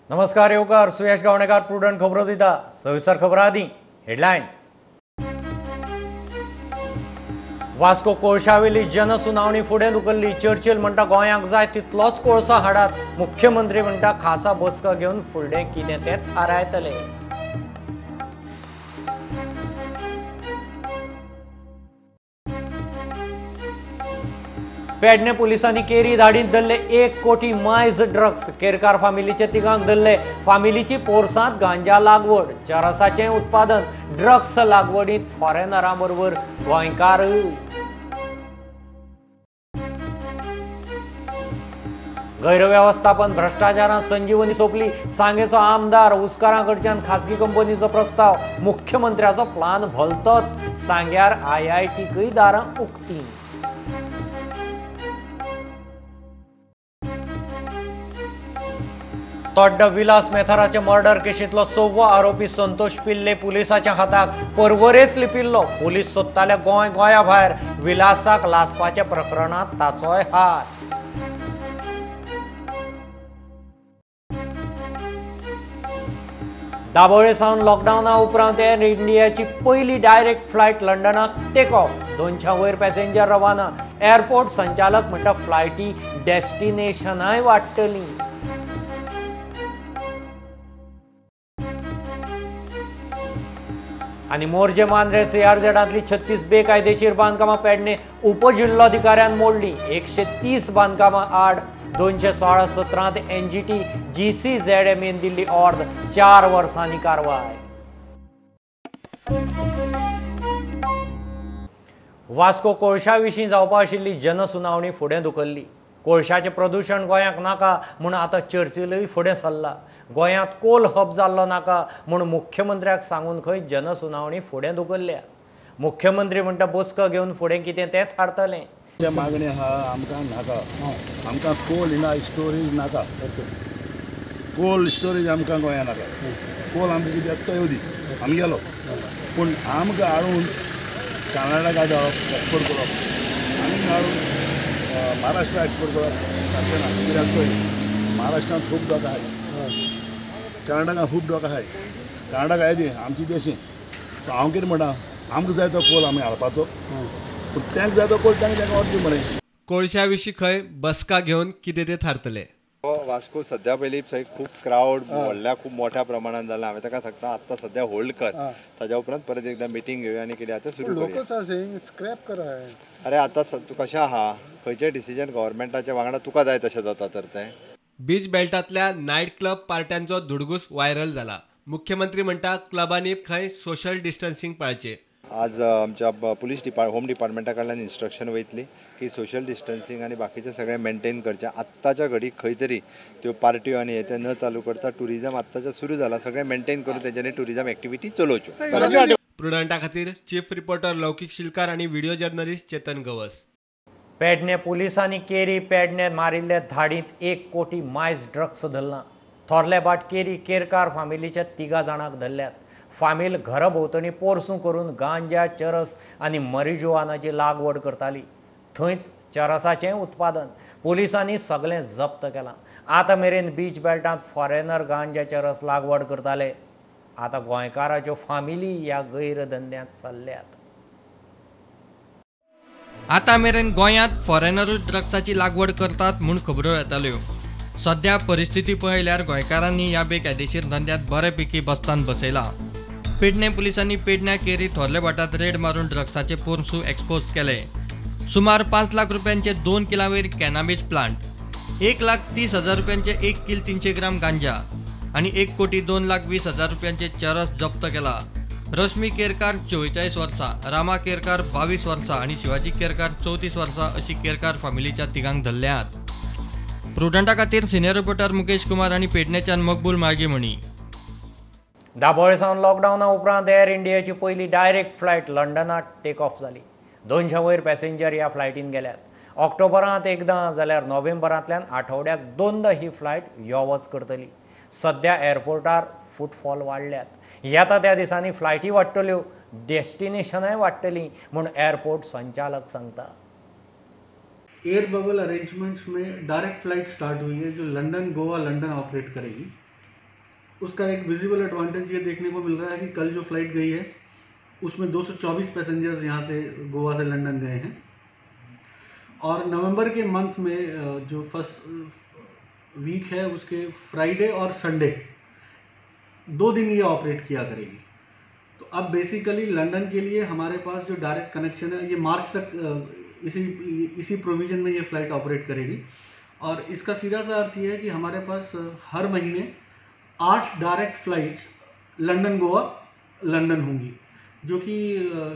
नमस्कार येवकार सुयश गावणेकार प्रुडंट खबरो दिता सविस्तर खबरां आदीं हेडलायन्स। वास्को कोळशावेली जनसुनावणी फुडें धुकल्ली। चर्चिल म्हणटा गोंयांक जाय तितलोच कोळसो हाडात। मुख्यमंत्री म्हणटा खासा बसका घेवन फुडलें कितें तें थारायतले। पेडणे पुलिसांनी केरी धाडीत धरले 1 कोटी मायज ड्रग्स। केरकार फामिलीचे तिगांक धरले। फामिलीची पोरसांत गांजा लागवड, चरसाचें उत्पादन, ड्रग्स लागवडीत फॉरेनरां बरोबर गोंयकारय। गैरव्यवस्थापन भ्रष्टाचारांत संजीवनी सोंपली। सांगेचो आमदार उसकारां कडच्यान खासगी कंपनीचो प्रस्ताव। मुख्यमंत्र्याचो प्लान भलतोच। सांग्यार IITकय दारां उक्तीं। तोड्डा विलास मेथराचे मर्डर केशींतलो 6वो आरोपी संतोष पिल्ले पुलिसाच्या हाताक। परवरेच लिपिल्लो। पुलीस सोदताले गोंया भायर। विलासाक लासपाच्या प्रकरणात ताचोय हात। दाबोळे सावन लॉकडावना उपरांत एर इंडियाची पयली डायरेक्ट फ्लायट लंडनाक टेक ऑफ। 200 वयर पॅसेंजर रवाना। एअरपोर्ट संचालक म्हणटा फ्लायटी डेस्टिनेशनाय वाडटली। आनी मोर्जे मांद्रे CRZांतली 36 बेकायदेशीर बांदकामां पेडणे उपजिल्लोधिकाऱ्यान मोडली। 130 बांदकामां आड 216-17 NGT GCZMAन दिल्ली ऑर्द। 4 वर्सांनी कारवाय। वास्को कोळशा विशीं जावपा आशिल्ली जनसुनावणी फुडें धुकल्ली। कोळशाचें प्रदूशण गोंयांक नाका म्हूण आतां चर्चिलय फुडें सरला। गोंयांत कोल हब जाल्लो नाका म्हूण मुख्यमंत्र्याक सांगून खंय जनसुनावणी फुडें धुकल्ल्या। मुख्यमंत्री म्हणटा बसका घेवन फुडें कितें तें थारतलें। मागणी आहा आमकां नाका। आमकां कोल इन स्टोरेज नाका। कोल स्टोरेज आमकां गोंयांत नाका। कोल आमकां कितें येता तो येवं दी, आमी गेलो। पूण आमकां हाडून कर्नाटका धाडप, एक्सपोर्ट करप, आनी हाडून महाराष्ट्रा एक्सपोर्ट करप सारकें ना। कित्याक पळय महाराष्ट्रांत खूब लोक आहाय, कर्नाटकांत खूब लोक आहाय। कर्नाटका येदी आमची देशी। सो हांव कितें म्हणटा, आमकां जाय तो कोल आमी हाडपाचो, पूण तांकां जाय तो कोल तांकां ऑर्डर मरे। कोळशा विशीं खंय बसका घेवन कितें तें थारतले। वास्को सद्या पयलीं थंय खूब क्रावड व्हडल्या खूब मोठ्या प्रमाणात जाला। हांवें ताका सांगता आतां सद्या होल्ड कर, ताज्या उपरांत परत एकदा मिटींग घेवया आनी कितें आतां सुरू करूया। स्क्रॅप करा। अरे आतां तूं कशें आहा, खंयचें डिसिजन गव्हर्मेंटाच्या वांगडा तुका जाय तशें जाता तर तें। बीच बेल्टांतल्या नायट क्लब पार्ट्यांचो धुडगूस व्हायरल जाला। मुख्यमंत्री म्हणटा क्लबांनी खंय सोशल डिस्टन्सिंग पाळचें। आज आमच्या पुलीस होम डिपार्टमेंटा कडल्यान इन्स्ट्रक्शन वयतली की सोशल डिस्टन्सिंग आनी बाकीचें सगळें मेंटेन करचें। आत्ताच्या घडीक खंय तरी त्यो पार्ट्यो आनी हे ते न चालू करता टुरिजम आत्ताच्या सुरू जाला। सगळें मेंटेन करून तेंच्यांनी टुरिजम एक्टिविटी चलोवच्यो। प्रुडंटा खातीर चीफ रिपोर्टर लौकीक शिलकार आनी व्हिडिओ जर्नलिस्ट चेतन गवस। पेडणे पुलिसांनी केरी पेडणे मारिल्ले धाडीत 1 कोटी मायज ड्रग्स धरला। थोरले बाट केरी केरकार फामिलीच्या 3 जाणांक धरल्यात। फामील घरा भोंवतणी पोरसूं करून गांजा, चरस आनी मरिजुआनाची लागवड करताली। थंयच चरसाचें उत्पादन। पुलिसांनी सगळें जप्त केलां। आतां मेरेन बीच बेल्टांत फॉरेनर गांजा, चरस लागवड करताले। आतां गोंयकाराच्यो फामिली ह्या गैरधंद्यांत चल्ल्यात। आतां मेरेन गोंयांत फॉरेनरूच ड्रग्साची लागवड करतात म्हूण खबरो येताल्यो। सध्या परिस्थिती पळयल्यार गोंयकारांनी ह्या बेकायदेशीर धंद्यात बऱ्यापैकी बस्तान बसयला। पेडणे पुलिसांनी पेडण्या केरी थोरले वाठारांत रेड मारून ड्रग्साचे पोरसूं एक्सपोज केले। सुमार 5 लाख रुपयांचे 2 किलांवयर कॅनाबिस प्लांट, 1,30,000 रुपयांचे 1 किल 300 ग्राम गांजा आनी 1 कोटी 2,20,000 रुपयांचे चरस जप्त केला। रश्मी केरकार 44 वर्सां, रामा केरकार 22 वर्सां आनी शिवाजी केरकार 34 वर्सां अशी केरकार फामिलीच्या तिगांक धरल्यात। प्रुडंटा खातीर सिनियर रिपोर्टर मुकेश कुमार आनी पेडणेच्यान मकबूल मागीमणी। दाबोळे सावन लॉकडावना उपरांत एर इंडियाची पयली डायरेक्ट फ्लायट लंडनात टेक ऑफ जाली। 200 वयर पॅसेंजर ह्या फ्लायटीन गेल्यात। ऑक्टोबरांत एकदां जाल्यार नोव्हेंबरांतल्यान आठवड्याक 2दा ही फ्लायट यो वच करतली। सध्या एअरपोर्टार फुटफॉल वाडल्यात। येता त्या दिसांनी फ्लायटी वाडटल्यो, डेस्टिनेशनाय वाडटलीं म्हूण एअरपोर्ट संचालक सांगता। एयर बबल अरेंजमेंट्स में डायरेक्ट फ्लाइट स्टार्ट हुई है जो लंदन गोवा लंदन ऑपरेट करेगी। उसका एक विजिबल एडवांटेज ये देखने को मिल रहा है कि कल जो फ्लाइट गई है उसमें 224 पैसेंजर्स यहाँ से गोवा से लंदन गए हैं, और नवंबर के मंथ में जो फर्स्ट वीक है उसके फ्राइडे और संडे 2 दिन ये ऑपरेट किया करेगी। तो अब बेसिकली लंदन के लिए हमारे पास जो डायरेक्ट कनेक्शन है ये मार्च तक इसी प्रोविज़न में ये फ़्लाइट ऑपरेट करेगी, और इसका सीधा सा अर्थ ये है कि हमारे पास हर महीने 8 direct flights London Goa London होंगी, जो कि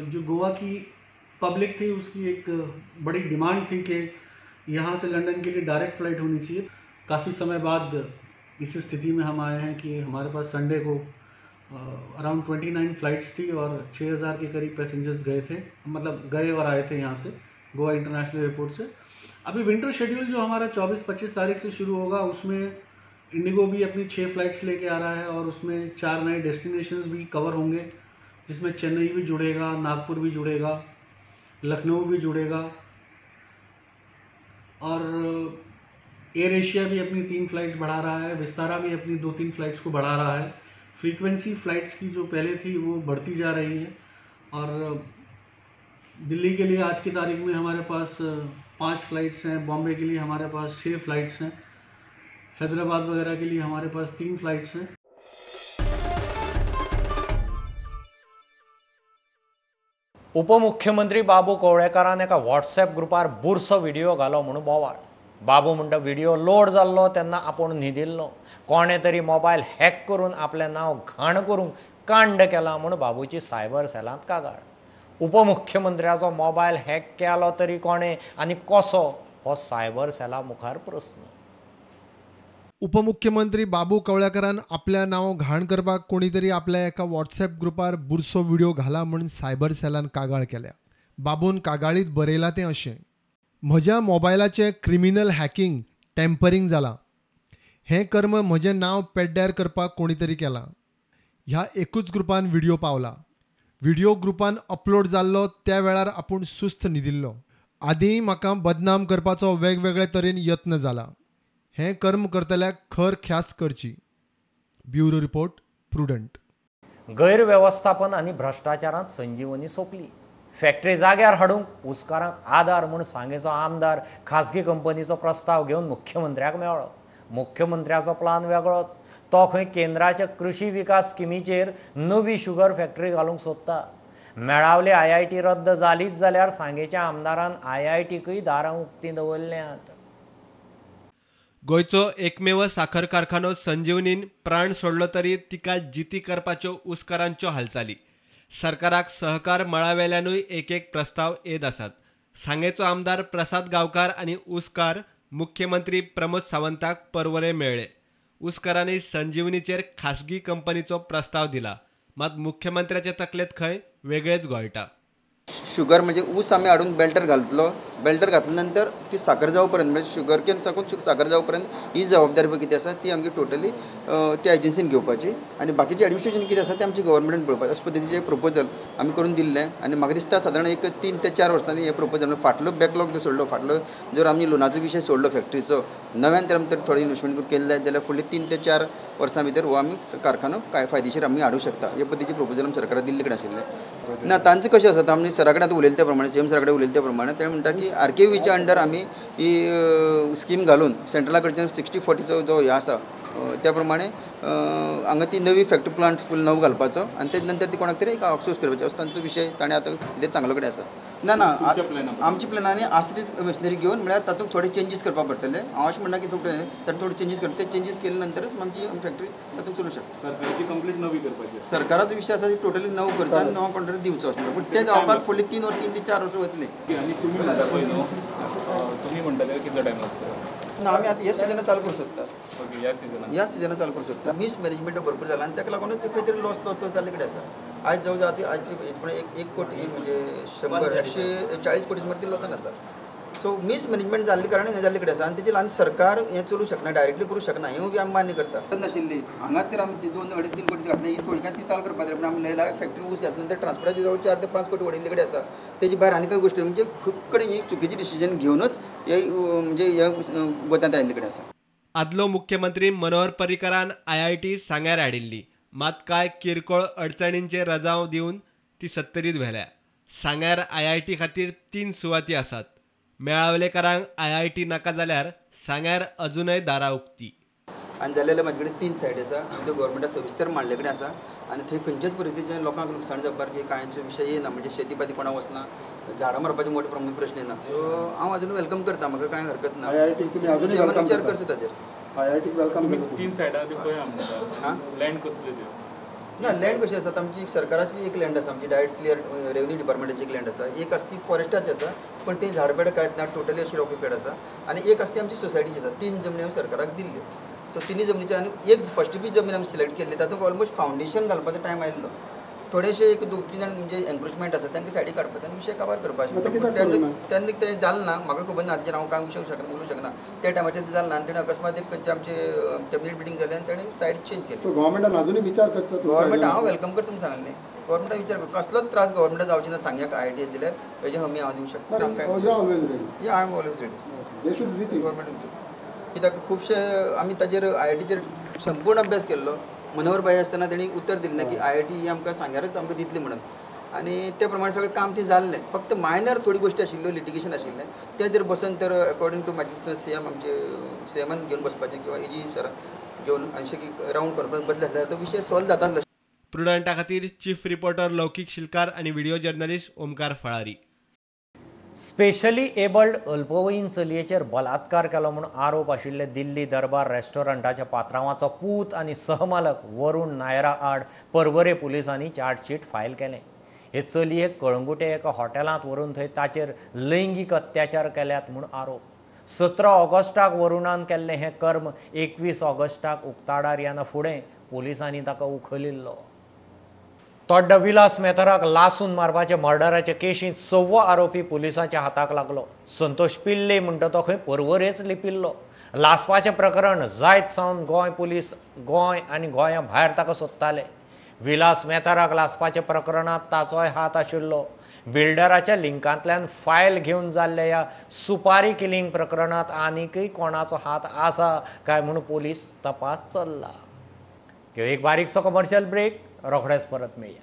जो गोवा की पब्लिक थी उसकी एक बड़ी डिमांड थी कि यहाँ से लंदन के लिए डायरेक्ट फ़्लाइट होनी चाहिए। काफ़ी समय बाद इस स्थिति में हम आए हैं कि हमारे पास संडे को अराउंड 29 फ़्लाइट्स थी और 6000 के करीब पैसेंजर्स गए थे, मतलब गए और आए थे यहाँ से गोवा इंटरनेशनल एयरपोर्ट से। अभी विंटर शेड्यूल जो हमारा 24-25 तारीख से शुरू होगा उसमें इंडिगो भी अपनी 6 फ्लाइट्स लेके आ रहा है, और उसमें 4 नए डेस्टिनेशंस भी कवर होंगे, जिसमें चेन्नई भी जुड़ेगा, नागपुर भी जुड़ेगा, लखनऊ भी जुड़ेगा, और एयर एशिया भी अपनी 3 फ्लाइट्स बढ़ा रहा है, विस्तारा भी अपनी 2-3 फ्लाइट्स को बढ़ा रहा है। फ्रीक्वेंसी फ़्लाइट्स की जो पहले थी वो बढ़ती जा रही है, और दिल्ली के लिए आज की तारीख में हमारे पास 5 फ्लाइट्स हैं, बॉम्बे के लिए हमारे पास 6 फ्लाइट्स हैं, हैदराबाद वगैरह के लिए हमारे पास 3 फ्लाइट्स हैं। उपमुख्यमंत्री बाबू कवळेकारान एका व्हॉट्सॲप ग्रुपार बुरसो व्हिडिओ घालो म्हणून बोवाळ। बाबू म्हणटा व्हिडिओ लोड जाल्लो तेन्ना आपूण न्हिदिल्लो, कोणे तरी मोबायल हॅक करून आपलें नांव घाण करून कांड केला म्हणून बाबूची सायबर सेलांत कागाळ। उपमुख्यमंत्र्याचो मोबायल हॅक केलो तरी कोणे आनी कसो हो सायबर सेला मुखार प्रस्न। उपमुख्यमंत्री बाबू कवळेकारान आपल्या नांव घाण करपाक कोणी तरी आपल्या एका व्हॉट्सॲप ग्रुपार बुरसो व्हिडिओ घाला म्हणून सायबर सेलान कागाळ केल्या। बाबून कागाळीत बरयलां तें अशें: म्हज्या मोबायलाचें क्रिमिनल हॅकिंग टॅम्परिंग जालां। हें कर्म म्हजें नांव पेड्ड्यार करपाक कोणी तरी केलां। ह्या एकूच ग्रुपान व्हिडिओ पावला। व्हिडिओ ग्रुपान अपलोड जाल्लो त्या वेळार आपूण सुस्त न्हिदिल्लो। आदीं म्हाका बदनाम करपाचो वेगवेगळे तरेन यत्न जाला। हें कर्म करतल्याक खर ख्यास्त करची। Bureau report, prudent. गैरव्यवस्थापन आनी भ्रष्टाचारांत संजीवनी सोंपली। फॅक्टरी जाग्यार हाडूंक उसकारांक आदार म्हूण सांगेचो आमदार खाजगी कंपनीचो प्रस्ताव घेवन मुख्यमंत्र्याक मेळ्ळो। मुख्यमंत्र्याचो प्लान वेगळोच, तो खंय केंद्राच्या कृषी विकास स्किमीचेर नवी शुगर फॅक्टरी घालूंक सोदता। मेळावली IIT रद्द जालीच जाल्यार सांगेच्या आमदारान IITकय दारां उक्तीं दवरल्यांत। गोंयचो एकमेव साखर कारखानो संजीवनीन प्राण सोडलो तरी तिका जिती करपाच्यो उसकारांच्यो हालचाली। सरकाराक सहकार मळावेल्यानूय एक प्रस्ताव येत आसात। सांगेचो आमदार प्रसाद गांवकार आनी उसकार मुख्यमंत्री प्रमोद सावंताक परवरे मेळ्ळे। उसकारांनी संजीवनीचेर खासगी कंपनीचो प्रस्ताव दिला, मात मुख्यमंत्र्याचे तकलेंत खंय वेगळेच घोळटा। शुगर म्हणजे ऊस आम्ही हाडून बेल्टर घालतलो, बेल्टर घातल्यानंतर ती साखर जावपर्यंत म्हणजे शुगर केन साकून साखर जावपर्यंत ही जबाबदारी पळय कितें आसा ती आमची टोटली त्या एजन्सीन घेवपाची, आनी बाकीचे एडमिनिस्ट्रेशन कितें आसा तें आमची गव्हर्मेंटान पळोवपाचें। अशे पद्दतीचें प्रपोजल आमी करून दिल्लें, आनी म्हाका दिसता सादारण एक 3 ते 4 वर्सांनी हे प्रपोजल फाटलो बॅकलॉग जो सोडलो, फाटलो जर आमी लोनाचो विशय सोडलो फॅक्टरीचो, नव्यान तर आमी थोडी इन्वेस्टमेंट केली जायत जाल्यार फुडली 3 ते 4 वर्सां भितर हो आमी कारखानो काय फायदेशीर आमी हाडूंक शकता। हे पद्दतीचें प्रपोजल आमी सरकाराक दिल्ले कडेन आशिल्लें ना। तांचें कशें आसा आमी सरा कडेन आतां उलयले त्या प्रमाणे, सीएम सरा कडेन उलयले त्या प्रमाणे ते म्हणटा की RKVच्या अंडर आमी ही स्कीम घालून सेंट्रला कडच्यान 60-40 जो हे आसा त्या प्रमाणे हांगा ती नवी फॅक्टरी प्लांट फूल नवो घालपाचो, आनी तेज नंतर ती कोणाक तरी एक आउटसोर्स करपाचो असो तांचो विशय ताणें आतां कितें सांगलो कडेन आसा। ना आमच्या प्लॅनांनी आसा ती मशिनरी घेवन म्हळ्यार तातूंत थोडे चेंजीस करपाक पडटले। हांव अशें म्हणना की तातूंत थोडे चेंजीस करता, ते चेंजीस केले नंतरच आमची फॅक्टरी तातूंत चलूंक शकता। सरकारची कंप्लीट नवी करपाची, सरकाराचो विशय आसा ती टोटली नवो करचा आनी नवो कॉन्ट्रॅक्ट दिवचो अशें म्हणटा, पूण ते जावपाक फुडली 3 ते 4 वर्सां वतली। आणि तुम्ही म्हणता पळय न्हू, तुम्ही म्हणटा ते कितलो टायम लागतलो? ना आमी आतां ह्या सिजनाक चालू करूंक सोदता। ओके, ह्या सिजनाक चालू करूंक सोदता। मिसमॅनेजमेंट भरपूर जाला आनी ताका लागूनच खंय तरी लॉस जाल्ले कडेन आसा। आज जवळ जवळ आयज 1 कोटी म्हणजे 140 कोटी सुमार ती लॉसान आसा। सो मिसमॅनेजमेंट जाल्ले कारणान हें जाल्ले कडेन आसा, आनी तेजे ल्हान सरकार हें चलूंक शकना, डायरेक्टली करूंक शकना, हें बी आमी मान्य करता। नाशिल्ली हांगाच तर आमी 2-3 कोटी घातले, ही थोडी ती चालू करपाक जाय, पूण आमी लयला फॅक्टरी ऊस घातल्यानंतर ट्रान्सपोर्टाची जवळ 4 ते 5 कोटी उडयल्ले कडेन आसा। तेजी भायर आनी कांय गोश्टी म्हणजे खूब कडेन ही चुकीची डिसिजन घेवनच हे म्हणजे ह्या गोत्यांत आयिल्ले कडेन आसा। आदलो मुख्यमंत्री मनोहर पर्रीकरान IIT सांग्यार हाडिल्ली, मात कांय किरकोळ अडचणींचेर रजाव दिवन ती सत्तरीत व्हेल्या. सांग्यार IIT खातीर 3 सुवाती आसात. मेळावलेकारांक IIT नाका जाल्यार सांग्यार अजूनय दारां उक्ती. आनी जालें जाल्यार म्हाजे कडेन 3 सायट आसा आनी त्यो गोवोरमेंटा सविस्तर मांडले कडेन आसा आनी थंय खंयच्याच परिस्थितीचें लोकांक लुकसाण जावपाक की कांयच विशय येना. म्हणजे शेती पाती कोणाक वचना, झाडां मारपाचे मोठे प्रमाण प्रश्न येना. सो हांव अजून वेलकम करता, म्हाका कांय हरकत ना. विचार करचो ताचेर. ना लँड कशी आसा, आमची सरकाराची एक लँड आसा, आमची डायरेक्ट क्लियर रेवन्यू डिपार्टमेंटाची एक लँड आसा. एक आसा ती फॉरेस्टाची आसा, पण ती झाडपेड कांयच ना, टोटली अशी रॉकीपेड आसा. आनी एक आसा ती आमची सोसायटीची आसा. 3 जमनी हांवें सरकाराक दिल्ल्यो. सो 3 जमनीचे आनी एक फस्ट बी जमीन आमी सिलेक्ट केल्ली, तातूंत ऑलमोस्ट फावंडेशन घालपाचो टायम आयिल्लो. थोडेशे एक 2-3 जाण म्हणजे एन्क्रोचमेंट आसा तांकां सायडीक काडपाचें आनी विशय काबार करपाचें. तेन्ना तें जालें ना, म्हाका खबर ना, ताचेर हांव कांय उलोवंक शकना. त्या टायमाचेर तें जालें ना आनी तेणें अकस्मात एक खंयचे आमचे कॅबिनेट मिटींग जाली आनी ताणें सायड चेंज केली. गव्हर्मेंटान अजूनय विचार करचो. गव्हर्मेंट हांव वेलकम करता म्हूण सांगलें. गव्हर्मेंटान विचार कर, कसलोच त्रास गव्हर्मेंटाक जावचे ना. सांग्याक IIT दिल्यार हेजे हमी हांव दिवंक शकता. I am always ready. Government कित्याक खुबशे आमी ताजेर IITचेर संपूर्ण अभ्यास केल्लो. मनोहर भाई आसतना तेणी उतर दिल्लें की IIT ही आमकां सांग्यारच आमकां दितली म्हणून, आनी ते प्रमाणे सगळें काम थंय जाल्लें. फक्त मायनर थोडी गोश्टी आशिल्ल्यो, लिटिगेशन आशिल्लें, तेजेर बसून तर अकॉर्डिंग टू म्हाजे CM आमचे CMान घेवन बसपाचें किंवा AG सर घेवन अशें की रावंड कॉन्फरन्स बदले जाल्यार तो विशय सॉल्व जाता. प्रुडंटा खातीर चीफ रिपोर्टर लौकीक शिलकार आनी video journalist Omkar Phalari. Specially abled अल्पवयीन चलयेचेर बलात्कार केलो म्हूण आरोप आशिल्ले दिल्ली दरबार रेस्टॉरंटाच्या पात्रांवाचो पूत आनी सहमालक वरुण नायरा आड पर्वरे पुलिसांनी चार्जशीट फायल केलें. हे चलयेक कळंगुटे एका हॉटेलांत व्हरून थंय ताचेर लैंगीक अत्याचार केल्यात म्हूण आरोप. 17 ऑगस्टाक वरुणान केल्लें हें कर्म 21 ऑगस्टाक उक्ताडार येना फुडें पुलिसांनी ताका उखलिल्लो. तोड्डा विलास मेथराक लासून मारपाचे मर्डराचे केशींत 6वो आरोपी पुलिसांच्या हाताक लागलो. संतोष पिल्ले म्हणटा तो खंय पर्वरेच लिपिल्लो. लासपाचें प्रकरण जायत सावन गोंय पुलीस गोंय आनी गोंया भायर ताका सोदताले. विलास मेथराक लासपाच्या प्रकरणांत ताचोय हात आशिल्लो. बिल्डराच्या लिंकांतल्यान फायल घेवन जाल्ल्या ह्या सुपारी किलिंग प्रकरणांत आनीकय कोणाचो हात आसा काय म्हूण पुलीस तपास चल्ला. एक बारीकसो कमर्शियल ब्रेक, रोखडेच परत मेळया.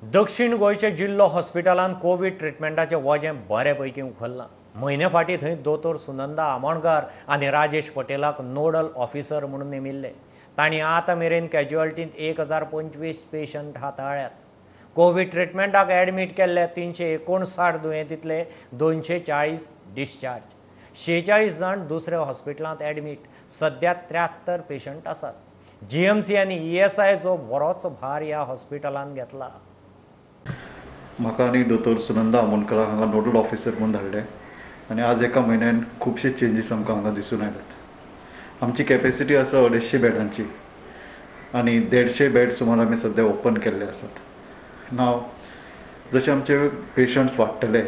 दक्षिण गोंयच्या जिल्लो हॉस्पिटलांत कोविड ट्रिटमेंटाचें वजें बऱ्यापैकी उखल्लां. म्हयने फाटीं थंय दोतोर सुनंदा आमोणकार आनी राजेश पटेलाक नोडल ऑफिसर म्हणून नेमिल्ले. तांणी आतां मेरेन कॅज्युअलिटींत 1025 पेशंट हाताळ्यात. कोविड ट्रिटमेंटाक एडमीट केल्ले 359 दुयेंतींतले 240 डिस्चार्ज. 46 जाण दुसऱ्या हॉस्पिटलांत एडमीट. सध्या 73 पेशंट आसात. GMC आनी ESIचो बरोच भार ह्या हॉस्पिटलांत घेतला. म्हाका आनी दोतोर सुनंदा आमोणकराक हांगा नोडल ऑफिसर म्हणून धाडले आनी आज एका म्हयन्यान खुबशे चेंजीस आमकां हांगा दिसून आयल्यात. आमची कॅपेसिटी आसा 250 बेडांची आनी 150 बेड सुमार आमी सद्या ओपन केल्ले आसात. नाव जशे आमचे पेशंट्स वाडटले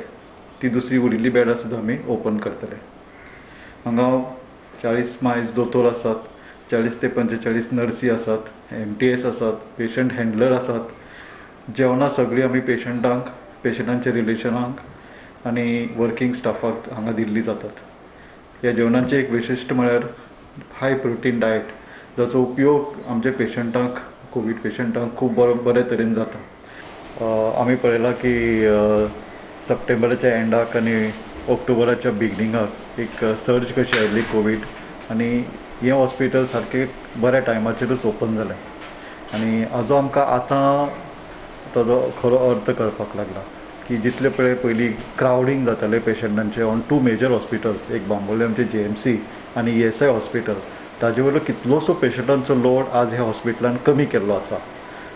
ती दुसरी उरिल्ली बेडां सुद्दां आमी ओपन करतले. हांगा 40 मायज दोतोर आसात, 40 ते 45 नर्सी आसात, MTS आसात, पेशंट हँडलर आसात. जेवणां सगळीं आमी पेशंटांक, पेशंटांच्या रिलेशनांक आनी वर्किंग स्टाफाक हांगा दिल्ली जातात. ह्या जेवणांचें एक वैशिश्ट म्हळ्यार हाय प्रोटीन डायट, जाचो उपयोग आमच्या पेशंटांक, कोवीड पेशंटांक खूब बरे तरेन जाता. आमी पळयलां की सप्टेंबराच्या एंडाक आनी ऑक्टोबराच्या बिगिनिंगाक एक सर्ज कशी आयिल्ली कोवीड आनी हें हॉस्पिटल सारकें बऱ्या टायमाचेरूच ओपन जालें आनी हाजो आमकां आतां ताजो खरो अर्थ कळपाक लागला की जितले पयलीं क्रावडींग जातालें पेशंटांचें ऑन 2 मेजर हॉस्पिटल्स, एक बांबोळे आमचे GMC आनी ESI हॉस्पिटल, ताजे वयलो कितलोसो पेशंटांचो लोड आज ह्या हॉस्पिटलान कमी केल्लो आसा.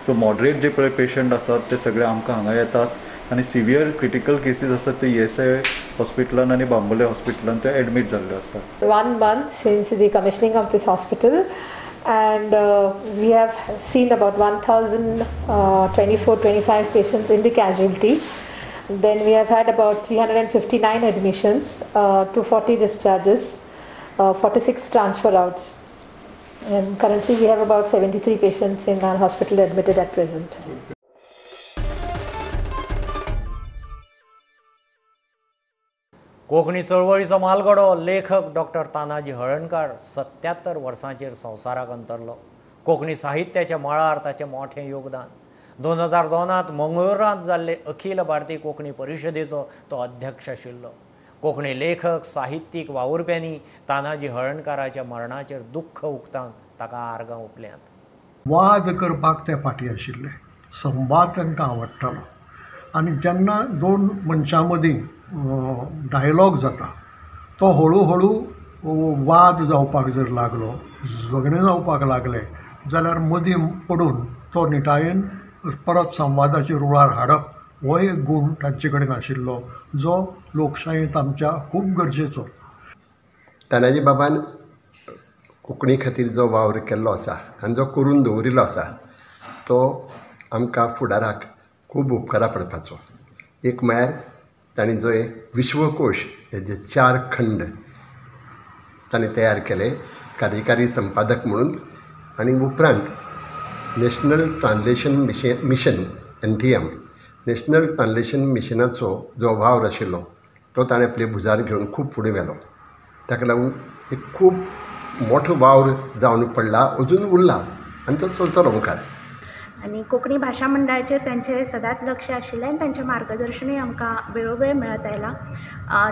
सो मॉडरेट जे पळय पेशंट आसात ते सगळे आमकां हांगा येतात आनी सिवियर क्रिटिकल केसीस आसात ते ESI हॉस्पिटलान आनी बांबोळे हॉस्पिटलान ते एडमीट जाल्ले असतात. 1 month since the commissioning of this hospital, and we have seen about 1024-25 patients in the casualty. Then we have had about 359 admissions, 240 discharges, 46 transfer outs, and currently we have about 73 patients in our hospital admitted at present. Konkani चळवळीचो मालगडो लेखक doctor Tanaji Halarnkar 77 वर्सांचेर संवसाराक अंतरलो. कोंकणी साहित्याच्या मळार ताचें मोठें योगदान. 2002 मंगळुरांत जाल्ले अखिल भारतीय कोंकणी परिशदेचो तो अध्यक्ष आशिल्लो. कोंकणी लेखक साहित्यीक वावुरप्यांनी तानाजी हळर्णकाराच्या मरणाचेर दुख्ख उक्तावन ताका आर्गां ओंपल्यांत. वाद करपाक ते फाटीं आशिल्ले, संवाद तांकां आवडटालो आनी जेन्ना दोन मनशां मदीं डायलॉग जाता तो हळू हळू वाद जावपाक जर लागलो, झगडे जावपाक लागले जाल्यार मदीं पडून तो निटायेन परत संवादाचेर रुळार हाडप हो एक गूण तांचे कडेन आशिल्लो जो लोकशायेंत आमच्या खूब गरजेचो. तानाजी बाबान कोंकणी खातीर जो वावर केल्लो आसा आनी जो करून दवरिल्लो आसा तो आमकां फुडाराक खूब उपकारा पडपाचो. एक म्हळ्यार तांणी जो विश्वकोश हेजे 4 खंड ताणें तयार केले कार्यकारी संपादक म्हणून, आनी उपरांत national translation mission NTM national translation मिशनाचो जो वावर आशिल्लो तो ताणें आपले भुजार घेवन खूब फुडें व्हेलो. ताका लागून एक खूब मोठो वावर जावन पडला, अजून उरला आनी तो चलतलो मुखार. आनी कोंकणी भाशा मंडळाचेर तांचें सदांच लक्ष आशिल्लें आनी तांचें मार्गदर्शनूय आमकां वेळोवेळ मेळत आयलां.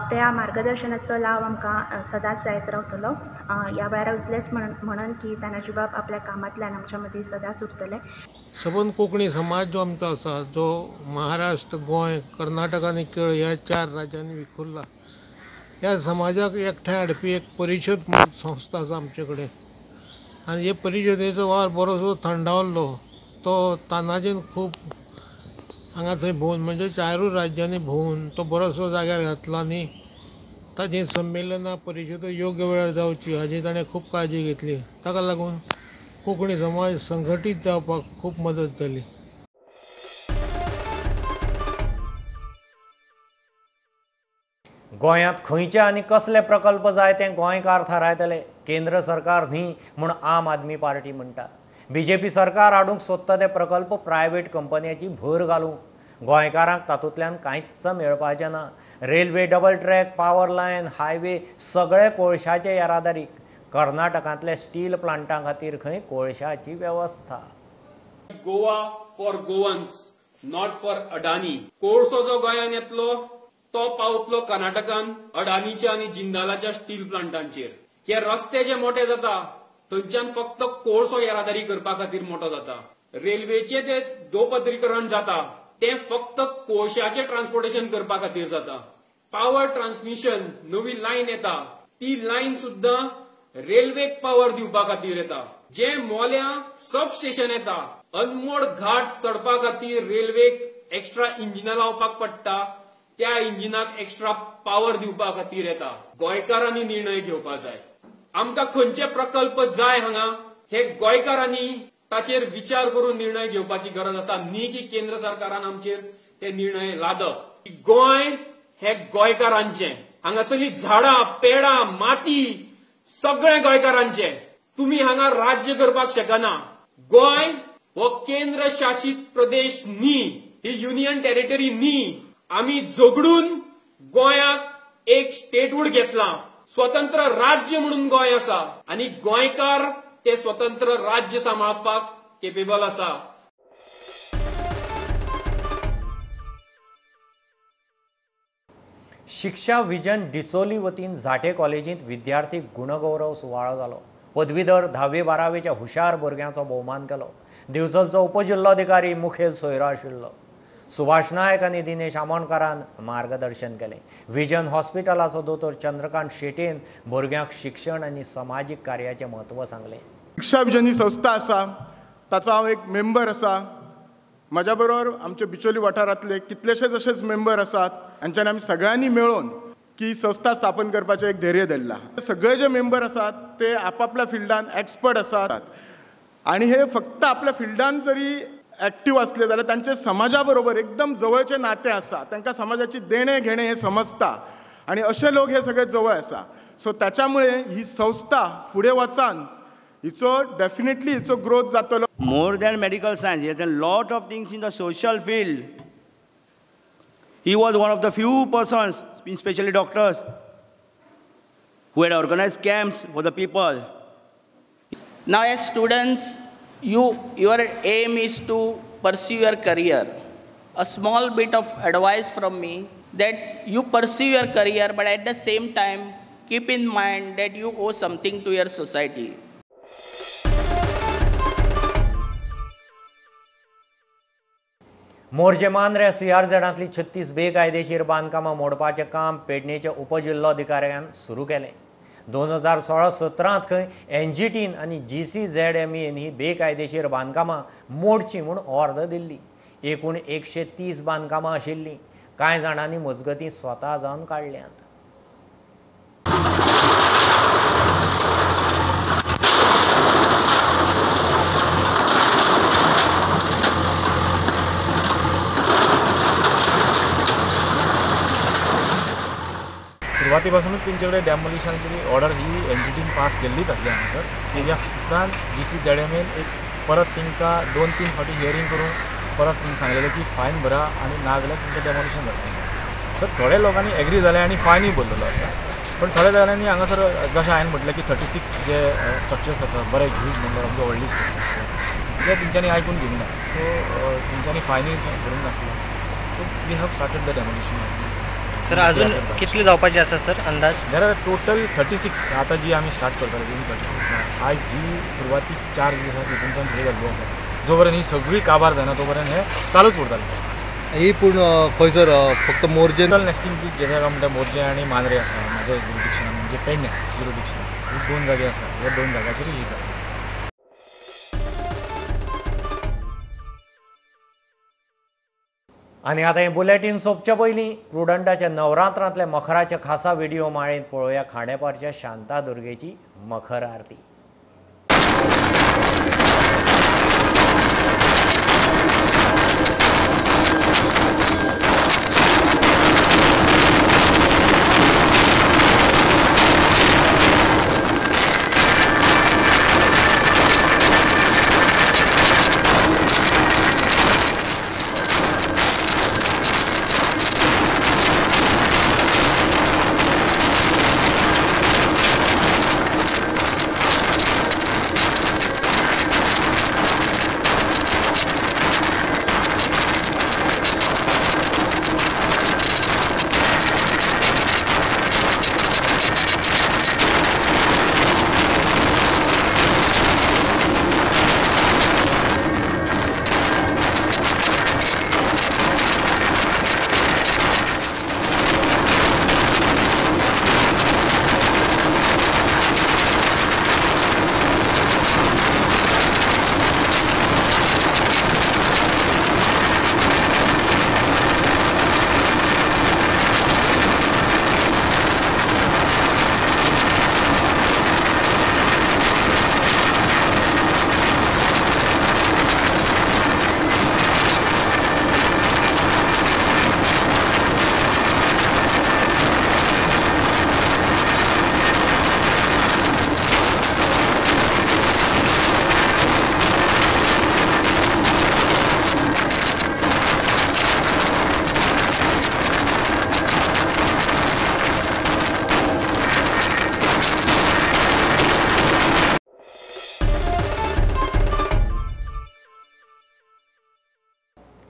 त्या मार्गदर्शनाचो लाव आमकां सदांच जायत रावतलो. ह्या वेळार इतलेंच म्हणन की तानाजी बाब आपल्या कामांतल्यान आमच्या मदीं सदांच उरतले. सबंद कोंकणी समाज जो आमचो आसा जो महाराष्ट्र, गोंय, कर्नाटक आनी केरळ ह्या 4 राज्यांनी विखुरला, ह्या समाजाक एकठांय हाडपी एक परिशद म्हणून संस्था आसा आमचे कडेन. आनी हे परिशदेचो वावर बरोसो थंडावल्लो तो तानाजीन खूब हांगा थंय भोंवन म्हणजे 4 राज्यांनी भोंवन तो बरोसो जाग्यार घातलो आनी ताची संमेलनां परिशदो योग्य वेळार जावची हाची ताणें खूब काळजी घेतली. ताका लागून कोंकणी समाज संघटीत जावपाक खूब मदत जाली. गोंयांत खंयचे आनी कसले प्रकल्प जाय ते गोंयकार थारायतले. केंद्र सरकार न्ही म्हूण आम आदमी पार्टी म्हणटा. BJP सरकार हाडूंक सोदता ते प्रकल्प प्रायवेट कंपन्यांची भर घालूंक. गोंयकारांक तातूंतल्यान कांयच मेळपाचें ना. Railway, double track, power line, highway सगळे कोळशाचे येरादारीक. कर्नाटकांतल्या स्टील प्लांटा खातीर खंय कोळशाची वेवस्था. Goa for Goans, not for Adani. कोळसो जो गोंयांत येतलो तो पावतलो कर्नाटकान अडानीच्या आनी जिंदालाच्या स्टील प्लांटांचेर. हे रस्ते जे मोठे जाता थंयच्यान फक्त कोळसो येरादारी करपा खातीर मोठो जाता. रेल्वेचे ते दोपदरीकरण जाता ते फक्त कोळशाचे ट्रान्सपोर्टेशन करपा खातीर जाता. पावर ट्रान्समिशन नवी लायन येता ती लायन सुद्धा रेल्वेक पावर दिवपा खातीर येता. जे मोल्या सब स्टेशन येता अनमोड घाट चडपा खातीर रेल्वेक एक्स्ट्रा इंजिनां लावपाक पडटा, त्या इंजिनाक एक्स्ट्रा पावर दिवपा खातीर येता. गोंयकारांनी निर्णय घेवपा जाय. आमकां खंयचे प्रकल्प जाय हांगा हे गोंयकारांनी ताचेर विचार करून निर्णय घेवपाची गरज आसा. न्ही की केंद्र सरकारान आमचेर ते निर्णय लादप. गोंय हे गोंयकारांचें. हांगासरली झाडां, पेडां, माती सगळे गोंयकारांचे. तुम्ही हांगा राज्य करपाक शकना. गोंय हो केंद्र शासित प्रदेश न्ही, ही युनियन टेरिटरी न्ही. आमी झगडून गोंयाक एक स्टेटहूड घेतला. स्वतंत्र राज्य म्हणून गोंय आसा आनी गोंयकार ते स्वतंत्र राज्य सांबाळपाक केपेबल आसा. शिक्षा विजन डिचोली वतीन झांटे कॉलेजींत विद्यार्थी गुणगौरव सुवाळो जालो. पदवीधर 10वी-12वीच्या हुशार भुरग्यांचो भोवमान केलो. दिवचलचो उपजिल्लोधिकारी मुखेल सोयरो आशिल्लो. सुभाष नायक आनी दिनेश आमोणकारान मार्गदर्शन केलें. विजन हॉस्पिटलाचो दोतोर चंद्रकांत शेटयेन भुरग्यांक शिक्षण आनी समाजीक कार्याचें म्हत्व सांगलें. शिक्षा विजन ही संस्था आसा ताचो हांव एक मेंबर आसा. म्हज्या बरोबर आमचे बिचोली वाठारांतले कितलेशेच अशेच मेंबर आसात. हांच्यानी आमी सगळ्यांनी मेळून की संस्था स्थापन करपाचें एक धैर्य धरला. सगळे जे मेंबर आसात ते आपापल्या फिल्डान एक्सपर्ट आसात आनी हे फक्त आपल्या फिल्डान जरी ॲक्टिव्ह असले जाल्यार तांचे समाजा बरोबर एकदम जवळचे नाते आसा. तांकां समाजाची देणे घेणे हे समजता आनी अशे लोक हे सगळे जवळ आसा. सो त्याच्यामुळे ही संस्था फुडें वचान हिचो डेफिनेटली हिचो ग्रोथ जातलो. More than medical science, he has done lot of things in the social field. He was one of the few persons, especially doctors, who had organized camps for the people. Now as students, your aim is to pursue your career. A small bit of advice from me, that you pursue your career, but at the same time, keep in mind that you owe something to your society. Morjim Mandrem CRZांतली 36 बेकायदेशीर बांदकामां मोडपाचें काम पेडणेच्या उपजिल्लोधिकाऱ्यान सुरू केलें. 2016-17 खंय NGTन आनी GCZMEन ही बेकायदेशीर बांदकामां मोडची म्हूण ऑर्डर दिल्ली. एकूण 130 बांदकामां आशिल्लीं. कांय जाणांनी मजगतीं स्वता जावन काडल्यांत. सुरवातीपासूनच तेंच्याकडे डॅमोलिशनची ऑर्डर ही NGTन पास केल्लीच आसली हांगासर. तेज्या उपरांत GCZMEन एक परत तेंकां 2-3 फावटी हियरींग करून परत तेंकां सांगलेलें की फायन भरा आनी ना जाल्यार तुमचें डॅमोलिशन जातलें. तर थोड्या लोकांनी एग्री जाले आनी फायनूय भरलेलो आसा. पण थोड्या जाणांनी हांगासर जशें हांवें म्हटलें की 36 जे स्ट्रक्चर्स आसात, बरे ह्यूज नंबर ऑफ द व्हडली स्ट्रक्चर्स, ते तेंच्यांनी आयकून घेवंक ना. सो तेंच्यांनी फायनूय भरूंक नासलो. So we have started the demolition. Sir अजून कितले जावपाचे आसा सर अंदाज? There are total 36. आतां जी आमी स्टार्ट करताले ती 36 आयज ही सुरवाती 4 जी आसा तितूनच्यान सुरू जाल्ली आसा. जो पर्यंत ही सगळी काबार जायना तो पर्यंत हे चालूच उरतालें. ही पूण खंयसर फक्त मोर्जे नेस्टिंग जे म्हणटा मोर्जे आनी मांद्रे आसा म्हाज्या ज्युरिडिक्शनान म्हणजे पेडणे ज्युरिडिक्शनान ही 2 जागे आसा. ह्या 2 जाग्याचेर ही जाता. आनी आतां हें बुलेटीन सोंपचे पयलीं प्रुडंटाच्या नवरात्रांतल्या मखराच्या खासा व्हिडिओ माळेंत पळोवया खांडेपारच्या शांतादुर्गेची मखर आरती.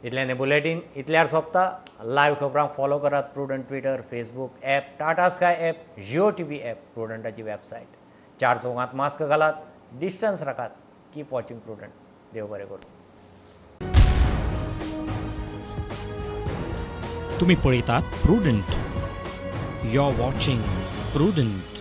इतल्यान हें बुलेटीन इतल्यार सोंपता. लायव्ह खबरांक फॉलो करात Prudent Twitter, Facebook app, Tata Sky app, Jio TV app, प्रुडंटाची वेबसायट. 4 चौगांत मास्क घालात, डिस्टन्स राखात. Keep watching Prudent. देव बरें करूं. तुम्ही पळयतात प्रुडंट. You are watching prudent.